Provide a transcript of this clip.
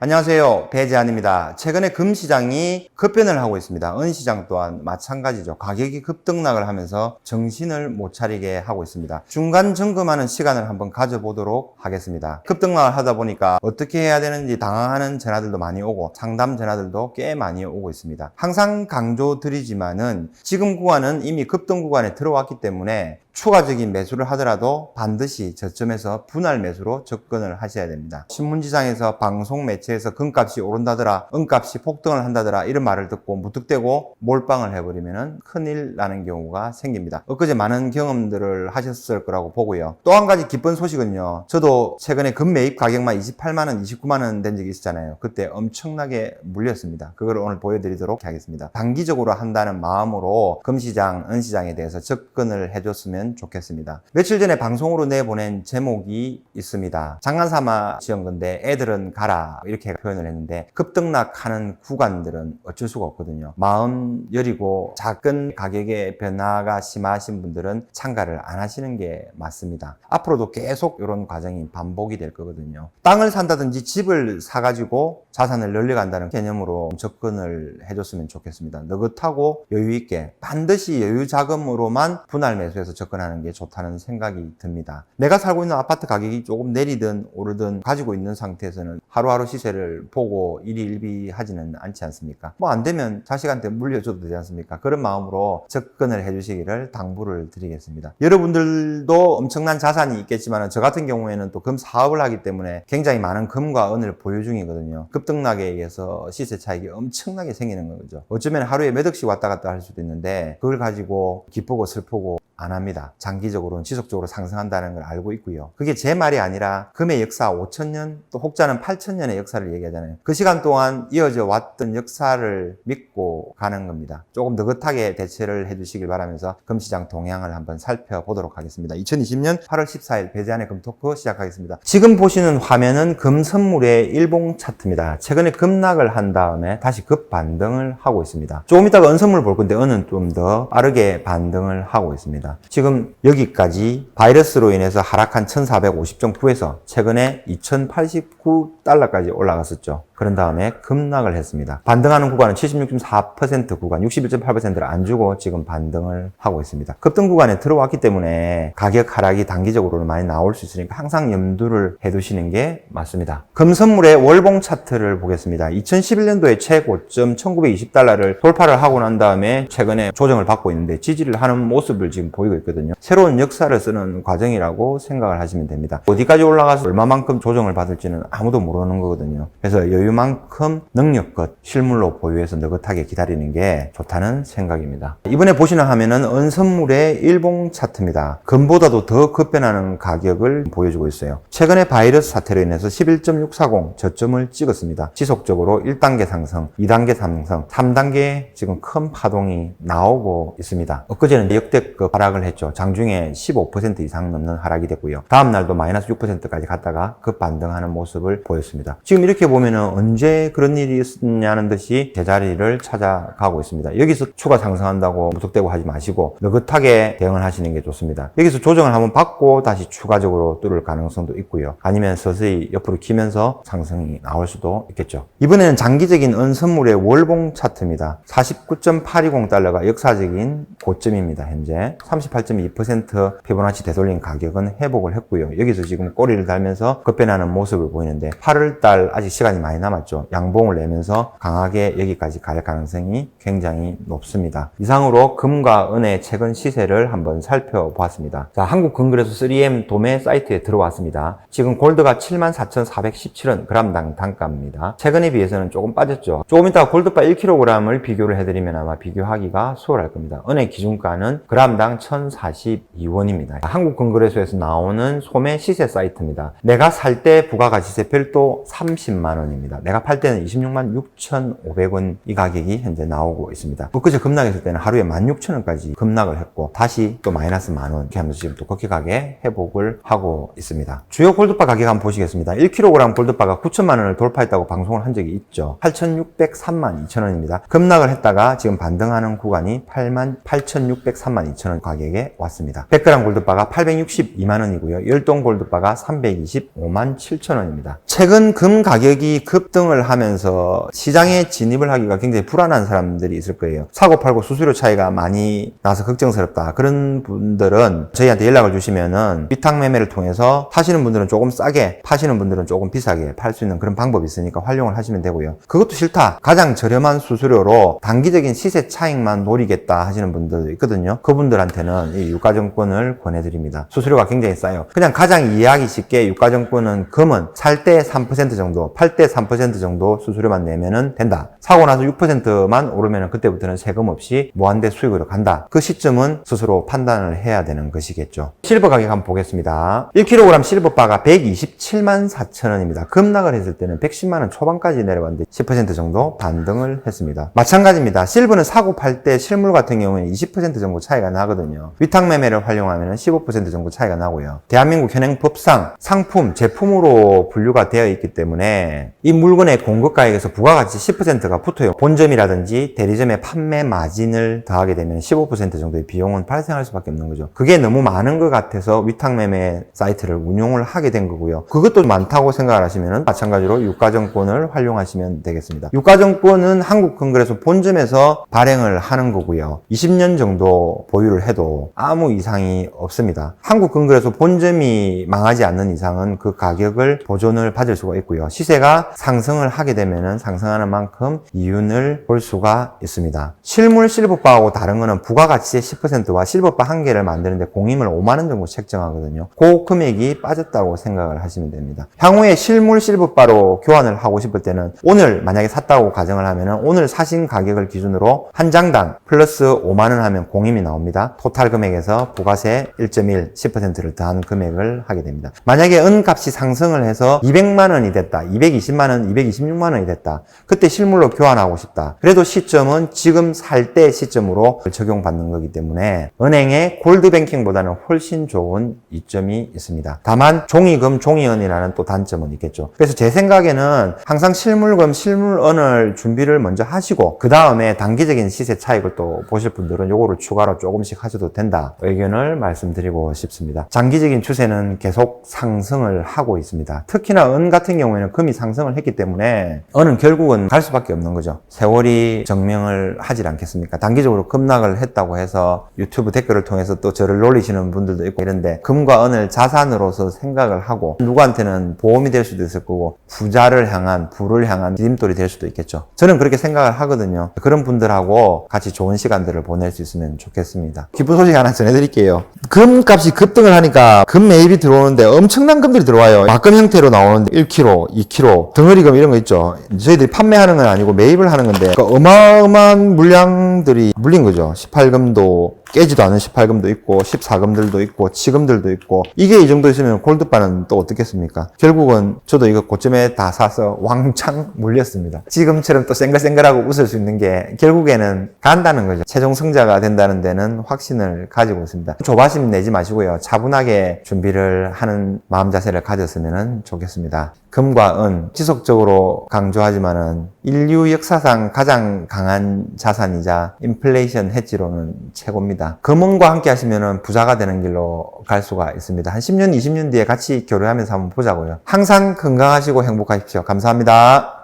안녕하세요. 배재한입니다. 최근에 금시장이 급변을 하고 있습니다. 은시장 또한 마찬가지죠. 가격이 급등락을 하면서 정신을 못 차리게 하고 있습니다. 중간 점검하는 시간을 한번 가져보도록 하겠습니다. 급등락을 하다 보니까 어떻게 해야 되는지 당황하는 전화들도 많이 오고 상담 전화들도 꽤 많이 오고 있습니다. 항상 강조드리지만은 지금 구간은 이미 급등 구간에 들어왔기 때문에 추가적인 매수를 하더라도 반드시 저점에서 분할 매수로 접근을 하셔야 됩니다. 신문지상에서 방송 매체에서 금값이 오른다더라, 은값이 폭등을 한다더라 이런 말을 듣고 무턱대고 몰빵을 해버리면 큰일 나는 경우가 생깁니다. 엊그제 많은 경험들을 하셨을 거라고 보고요. 또 한 가지 기쁜 소식은요. 저도 최근에 금 매입 가격만 28만원, 29만원 된 적이 있었잖아요. 그때 엄청나게 물렸습니다. 그걸 오늘 보여드리도록 하겠습니다. 단기적으로 한다는 마음으로 금시장, 은시장에 대해서 접근을 해줬으면 좋겠습니다. 며칠 전에 방송으로 내보낸 제목이 있습니다. 장난삼아 지은 건데 애들은 가라 이렇게 표현을 했는데 급등락하는 구간들은 어쩔 수가 없거든요. 마음 여리고 작은 가격의 변화가 심하신 분들은 참가를 안 하시는 게 맞습니다. 앞으로도 계속 이런 과정이 반복이 될 거거든요. 땅을 산다든지 집을 사가지고 자산을 늘려간다는 개념으로 접근을 해줬으면 좋겠습니다. 느긋하고 여유있게 반드시 여유 자금으로만 분할 매수해서 접근하는 게 좋다는 생각이 듭니다. 내가 살고 있는 아파트 가격이 조금 내리든 오르든 가지고 있는 상태에서는 하루하루 시세를 보고 일희일비하지는 않지 않습니까? 뭐 안 되면 자식한테 물려줘도 되지 않습니까? 그런 마음으로 접근을 해주시기를 당부를 드리겠습니다. 여러분들도 엄청난 자산이 있겠지만 저 같은 경우에는 또 금 사업을 하기 때문에 굉장히 많은 금과 은을 보유 중이거든요. 급등락에 의해서 시세 차익이 엄청나게 생기는 거죠. 어쩌면 하루에 몇 억씩 왔다 갔다 할 수도 있는데 그걸 가지고 기쁘고 슬프고 안 합니다. 장기적으로는 지속적으로 상승한다는 걸 알고 있고요. 그게 제 말이 아니라 금의 역사 5,000년 또 혹자는 8,000년의 역사를 얘기하잖아요. 그 시간 동안 이어져 왔던 역사를 믿고 가는 겁니다. 조금 느긋하게 대처를 해주시길 바라면서 금시장 동향을 한번 살펴보도록 하겠습니다. 2020년 8월 14일 배재한의 금토크 시작하겠습니다. 지금 보시는 화면은 금 선물의 일봉 차트입니다. 최근에 급락을 한 다음에 다시 급반등을 하고 있습니다. 조금 이따가 은 선물 볼 건데 은은 좀 더 빠르게 반등을 하고 있습니다. 지금 여기까지 바이러스로 인해서 하락한 1450.9에서 최근에 2089달러까지 올라갔었죠. 그런 다음에 급락을 했습니다. 반등하는 구간은 76.4% 구간, 61.8%를 안 주고 지금 반등을 하고 있습니다. 급등 구간에 들어왔기 때문에 가격 하락이 단기적으로는 많이 나올 수 있으니까 항상 염두를 해두시는 게 맞습니다. 금 선물의 월봉 차트를 보겠습니다. 2011년도에 최고점 1920달러를 돌파를 하고 난 다음에 최근에 조정을 받고 있는데 지지를 하는 모습을 지금 보이고 있거든요. 새로운 역사를 쓰는 과정이라고 생각을 하시면 됩니다. 어디까지 올라가서 얼마만큼 조정을 받을지는 아무도 모르는 거거든요. 그래서 여유만큼 능력껏 실물로 보유해서 느긋하게 기다리는 게 좋다는 생각입니다. 이번에 보시는 화면은 은선물의 일봉 차트입니다. 금보다도 더 급변하는 가격을 보여주고 있어요. 최근에 바이러스 사태로 인해서 11.640 저점을 찍었습니다. 지속적으로 1단계 상승, 2단계 상승, 3단계 지금 큰 파동이 나오고 있습니다. 엊그제는 역대급 하락을 했죠. 장중에 15% 이상 넘는 하락이 됐고요. 다음날도 마이너스 6%까지 갔다가 급반등하는 모습을 보였습니다. 지금 이렇게 보면은 언제 그런 일이 있었냐는 듯이 제자리를 찾아가고 있습니다. 여기서 추가 상승한다고 무턱대고 하지 마시고 느긋하게 대응을 하시는 게 좋습니다. 여기서 조정을 한번 받고 다시 추가적으로 뚫을 가능성도 있고요. 아니면 서서히 옆으로 기면서 상승이 나올 수도 있겠죠. 이번에는 장기적인 은선물의 월봉 차트입니다. 49.820달러가 역사적인 고점입니다. 현재 38.2% 피보나치 되돌린 가격은 회복을 했고요. 여기서 지금 꼬리를 달면서 급변하는 모습을 보이는데 8월달 아직 시간이 많이 남았죠. 양봉을 내면서 강하게 여기까지 갈 가능성이 굉장히 높습니다. 이상으로 금과 은의 최근 시세를 한번 살펴보았습니다. 자, 한국금거래소 3M 도매 사이트에 들어왔습니다. 지금 골드가 74,417원 g당 단가입니다. 최근에 비해서는 조금 빠졌죠. 조금 이따가 골드바 1kg을 비교를 해드리면 아마 비교하기가 수월할 겁니다. 은의 기준가는 g당 1,042원입니다. 한국금거래소에서 나오는 소매 시세 사이트입니다. 내가 살 때 부가가치세 별도 30만 원입니다. 내가 팔 때는 26만 6,500원 이 가격이 현재 나오고 있습니다. 그제 급락했을 때는 하루에 16,000원까지 급락을 했고 다시 또 마이너스 만원 이렇게 하면서 지금 두껍게 가게 회복을 하고 있습니다. 주요 골드바 가격 한번 보시겠습니다. 1kg 골드바가 9천만 원을 돌파했다고 방송을 한 적이 있죠. 8,603만 2천 원입니다. 급락을 했다가 지금 반등하는 구간이 88,603만 2천 원 가격에 왔습니다. 100g 골드바가 862만 원이고요. 10동 골드바가 325만 7천 원입니다. 최근 금 가격이 급등을 하면서 시장에 진입을 하기가 굉장히 불안한 사람들이 있을 거예요. 사고 팔고 수수료 차이가 많이 나서 걱정스럽다. 그런 분들은 저희한테 연락을 주시면은 위탁 매매를 통해서 사시는 분들은 조금 싸게, 파시는 분들은 조금 비싸게 팔 수 있는 그런 방법이 있으니까 활용을 하시면 되고요. 그것도 싫다. 가장 저렴한 수수료로 단기적인 시세 차익만 노리겠다 하시는 분들도 있거든요. 그분들한테는 이 유가증권을 권해드립니다. 수수료가 굉장히 싸요. 그냥 가장 이해하기 쉽게 유가증권은 금은 살 때 3% 정도, 팔 때 3% 정도 수수료만 내면은 된다. 사고 나서 6%만 오르면은 그때부터는 세금 없이 무한대 수익으로 간다. 그 시점은 스스로 판단을 해야 되는 것이겠죠. 실버 가격 한번 보겠습니다. 1kg 실버바가 127만 4천 원입니다. 급락을 했을 때는 110만 원 초반까지 내려왔는데 10% 정도 반등을 했습니다. 마찬가지입니다. 실버는 사고 팔 때 실물 같은 경우에는 20% 정도 차이가 나거든요. 위탁 매매를 활용하면 15% 정도 차이가 나고요. 대한민국 현행 법상 상품, 제품으로 분류가 되어 있기 때문에 이 물건의 공급 가격에서 부가가치 10%가 붙어요. 본점이라든지 대리점의 판매 마진을 더하게 되면 15% 정도의 비용은 발생할 수밖에 없는 거죠. 그게 너무 많은 것 같아서 위탁 매매 사이트를 운용을 하게 된 거고요. 그것도 많다고 생각을 하시면 마찬가지로 유가증권을 활용하시면 되겠습니다. 유가증권은 한국금거래소 본점에서 발행을 하는 거고요. 20년 정도 보유를 해도 아무 이상이 없습니다. 한국금거래소 본점이 망하지 않는 이상은 그 가격을 보존을 받을 수가 있고요. 시세가 상승을 하게 되면 상승하는 만큼 이윤을 볼 수가 있습니다. 실물 실버바하고 다른 거는 부가가치의 10%와 실버바 한 개를 만드는데 공임을 5만 원 정도 책정하거든요. 그 금액이 빠졌다고 생각을 하시면 됩니다. 향후에 실물 실버바로 교환을 하고 싶을 때는 오늘 만약에 샀다고 가정을 하면 오늘 사신 가격을 기준으로 한 장당 플러스 5만 원 하면 공임이 나옵니다. 토탈 금액에서 부가세 1.1, 10%를 더한 금액을 하게 됩니다. 만약에 은값이 상승을 해서 200만 원이 됐다. 220만 원, 226만 원이 됐다. 그때 실물로 교환하고 싶다. 그래도 시점은 지금 살 때 시점으로 적용받는 거기 때문에 은행의 골드뱅킹보다는 훨씬 좋은 이점이 있습니다. 다만 종이금, 종이은이라는 또 단점은 있겠죠. 그래서 제 생각에는 항상 실물금, 실물은을 준비를 먼저 하시고 그 다음에 단기적인 시세 차익을 또 보실 분들은 요거를 추가로 조금씩 하셔도 된다. 의견을 말씀드리고 싶습니다. 장기적인 추세는 계속 상승을 하고 있습니다. 특히나 은 같은 경우에는 금이 상승을 했기 때문에 은은 결국은 갈 수밖에 없는 거죠. 세월이 증명을 하질 않겠습니까? 단기적으로 급락을 했다고 해서 유튜브 댓글을 통해서 또 저를 놀리시는 분들도 있고 이런데 금과 은을 자산으로서 생각을 하고 누구한테는 보험이 될 수도 있을 거고 부자를 향한, 부를 향한 디딤돌이 될 수도 있겠죠. 저는 그렇게 생각을 하거든요. 그런 분들하고 같이 좋은 시간들을 보낼 수 있으면 좋겠습니다. 기쁜 소식 하나 전해드릴게요. 금값이 급등을 하니까 금 매입이 들어오는데 엄청난 금들이 들어와요. 막금 형태로 나오는데 1kg, 2kg, 덩어리금 이런 거 있죠. 저희들이 판매하는 건 아니고 매입을 하는 건데 그러니까 어마어마한 물량들이 물린 거죠. 18금도 깨지도 않은 18금도 있고 14금들도 있고 치금들도 있고 이게 이 정도 있으면 골드바는 또 어떻겠습니까? 결국은 저도 이거 고점에 다 사서 왕창 물렸습니다. 지금처럼 또 쌩글쌩글하고 웃을 수 있는 게 결국에는 간다는 거죠. 최종 승자가 된다는 데는 확신을 가지고 있습니다. 조바심 내지 마시고요. 차분하게 준비를 하는 마음 자세를 가졌으면 좋겠습니다. 금과 은 지속적으로 강조하지만은 인류 역사상 가장 강한 자산이자 인플레이션 헤지로는 최고입니다. 금은과 함께 하시면은 부자가 되는 길로 갈 수가 있습니다. 한 10년, 20년 뒤에 같이 교류하면서 한번 보자고요. 항상 건강하시고 행복하십시오. 감사합니다.